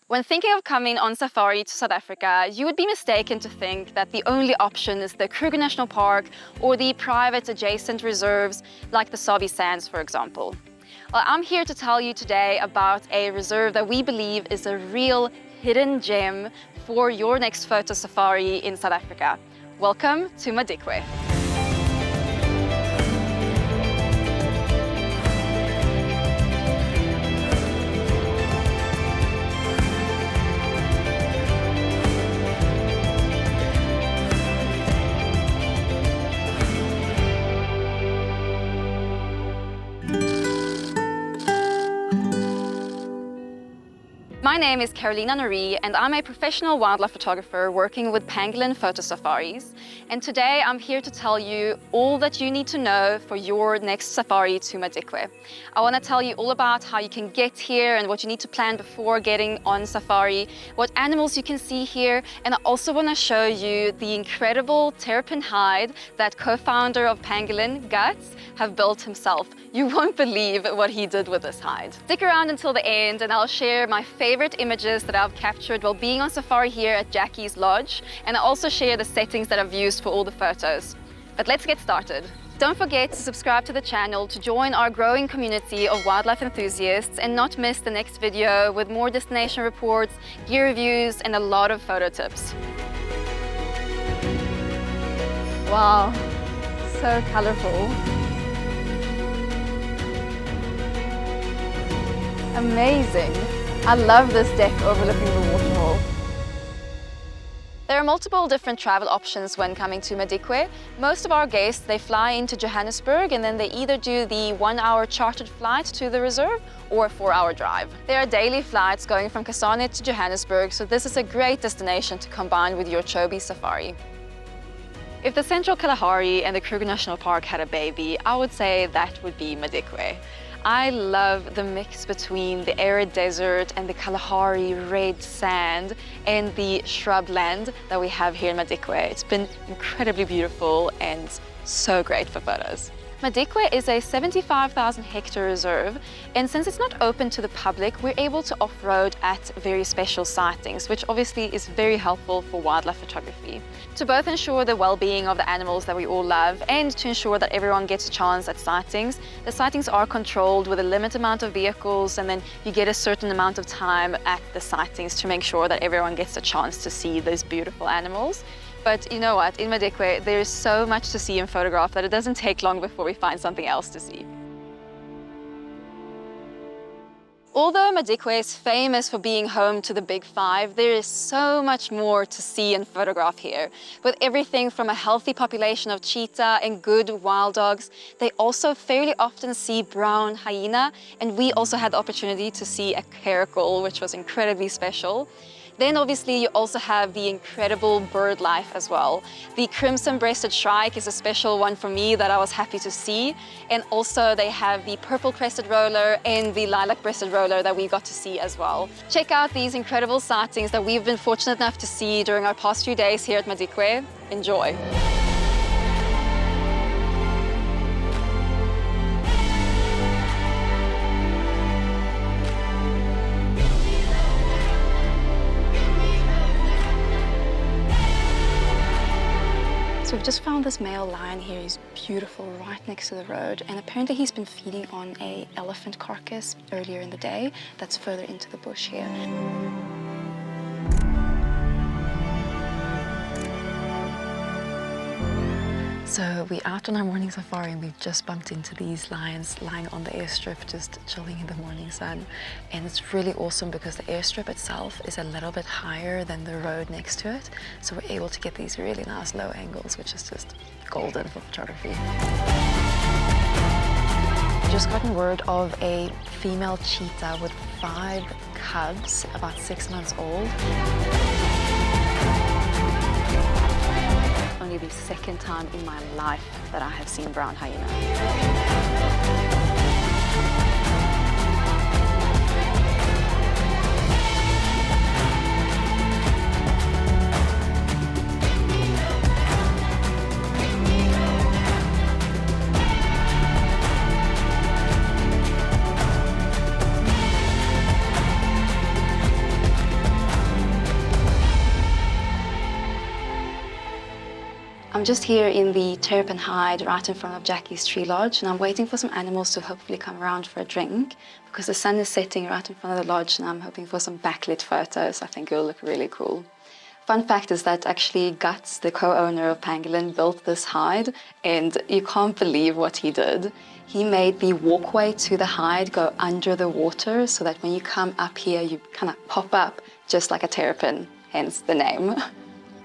When thinking of coming on safari to South Africa, you would be mistaken to think that the only option is the Kruger National Park or the private adjacent reserves like the Chobe Sands, for example. Well, I'm here to tell you today about a reserve that we believe is a real hidden gem for your next photo safari in South Africa. Welcome to Madikwe. My name is Karolina Norée and I'm a professional wildlife photographer working with Pangolin Photo Safaris. And today I'm here to tell you all that you need to know for your next safari to Madikwe. I want to tell you all about how you can get here and what you need to plan before getting on safari, what animals you can see here, and I also want to show you the incredible Terrapin hide that co-founder of Pangolin, Guts, have built himself. You won't believe what he did with this hide. Stick around until the end and I'll share my favorite images that I've captured while being on safari here at Jackie's Lodge, and I'll also share the settings that I've used for all the photos. But let's get started. Don't forget to subscribe to the channel to join our growing community of wildlife enthusiasts and not miss the next video with more destination reports, gear reviews, and a lot of photo tips. Wow, so colorful. Amazing. I love this deck overlooking the waterfall. There are multiple different travel options when coming to Madikwe. Most of our guests, they fly into Johannesburg and then they either do the 1-hour chartered flight to the reserve or a 4-hour drive. There are daily flights going from Kasane to Johannesburg, so this is a great destination to combine with your Chobe safari. If the Central Kalahari and the Kruger National Park had a baby, I would say that would be Madikwe. I love the mix between the arid desert and the Kalahari red sand and the shrubland that we have here in Madikwe. It's been incredibly beautiful and so great for photos. Madikwe is a 75,000 hectare reserve, and since it's not open to the public, we're able to off-road at very special sightings, which obviously is very helpful for wildlife photography. To both ensure the well-being of the animals that we all love and to ensure that everyone gets a chance at sightings, the sightings are controlled with a limited amount of vehicles, and then you get a certain amount of time at the sightings to make sure that everyone gets a chance to see those beautiful animals. But you know what, in Madikwe, there is so much to see and photograph that it doesn't take long before we find something else to see. Although Madikwe is famous for being home to the Big Five, there is so much more to see and photograph here. With everything from a healthy population of cheetah and good wild dogs, they also fairly often see brown hyena, and we also had the opportunity to see a caracal, which was incredibly special. Then obviously you also have the incredible bird life as well. The crimson-breasted shrike is a special one for me that I was happy to see. And also they have the purple-crested roller and the lilac-breasted roller that we got to see as well. Check out these incredible sightings that we've been fortunate enough to see during our past few days here at Madikwe. Enjoy. So we've just found this male lion here. He's beautiful, right next to the road, and apparently he's been feeding on an elephant carcass earlier in the day that's further into the bush here. So we're out on our morning safari and we've just bumped into these lions lying on the airstrip, just chilling in the morning sun. And it's really awesome because the airstrip itself is a little bit higher than the road next to it. So we're able to get these really nice low angles, which is just golden for photography. We've just gotten word of a female cheetah with 5 cubs, about 6 months old. Only the second time in my life that I have seen brown hyena. I'm just here in the Terrapin hide right in front of Jackie's tree lodge, and I'm waiting for some animals to hopefully come around for a drink because the sun is setting right in front of the lodge, and I'm hoping for some backlit photos. I think it'll look really cool. Fun fact is that actually Guts, the co-owner of Pangolin, built this hide, and you can't believe what he did. He made the walkway to the hide go under the water so that when you come up here, you kind of pop up just like a terrapin, hence the name.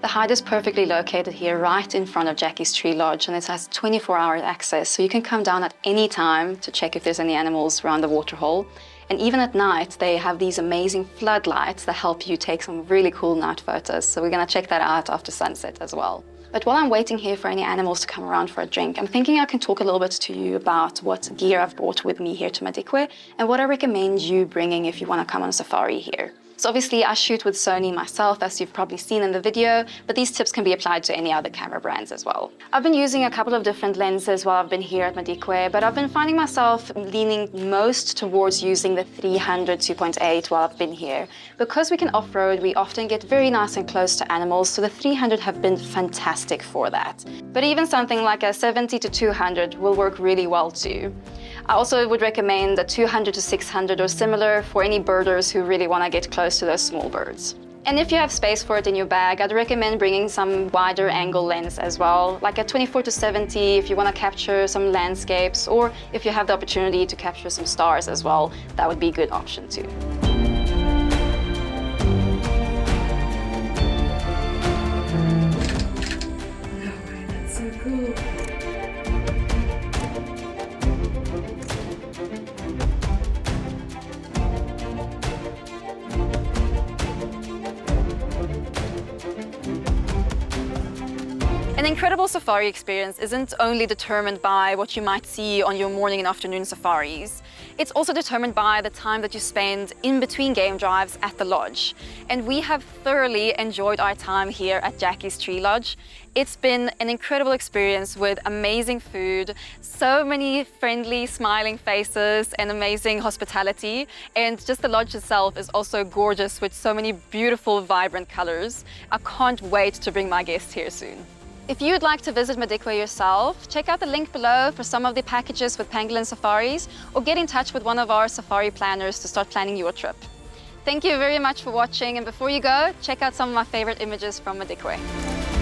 The hide is perfectly located here right in front of Jackie's tree lodge, and it has 24-hour access, so you can come down at any time to check if there's any animals around the waterhole. And even at night, they have these amazing floodlights that help you take some really cool night photos. So we're gonna check that out after sunset as well. But while I'm waiting here for any animals to come around for a drink, I'm thinking I can talk a little bit to you about what gear I've brought with me here to Madikwe and what I recommend you bringing if you wanna come on a safari here. So obviously I shoot with Sony myself, as you've probably seen in the video, but these tips can be applied to any other camera brands as well. I've been using a couple of different lenses while I've been here at Madikwe, but I've been finding myself leaning most towards using the 300 2.8 while I've been here. Because we can off-road, we often get very nice and close to animals, so the 300 have been fantastic for that. But even something like a 70 to 200 will work really well too. I also would recommend a 200 to 600 or similar for any birders who really want to get close to those small birds. And if you have space for it in your bag, I'd recommend bringing some wider angle lens as well, like a 24 to 70 if you want to capture some landscapes, or if you have the opportunity to capture some stars as well, that would be a good option too. That's so cool. An incredible safari experience isn't only determined by what you might see on your morning and afternoon safaris. It's also determined by the time that you spend in between game drives at the lodge. And we have thoroughly enjoyed our time here at Jackie's Tree Lodge. It's been an incredible experience with amazing food, so many friendly, smiling faces and amazing hospitality. And just the lodge itself is also gorgeous with so many beautiful, vibrant colors. I can't wait to bring my guests here soon. If you'd like to visit Madikwe yourself, check out the link below for some of the packages with Pangolin Safaris, or get in touch with one of our safari planners to start planning your trip. Thank you very much for watching, and before you go, check out some of my favorite images from Madikwe.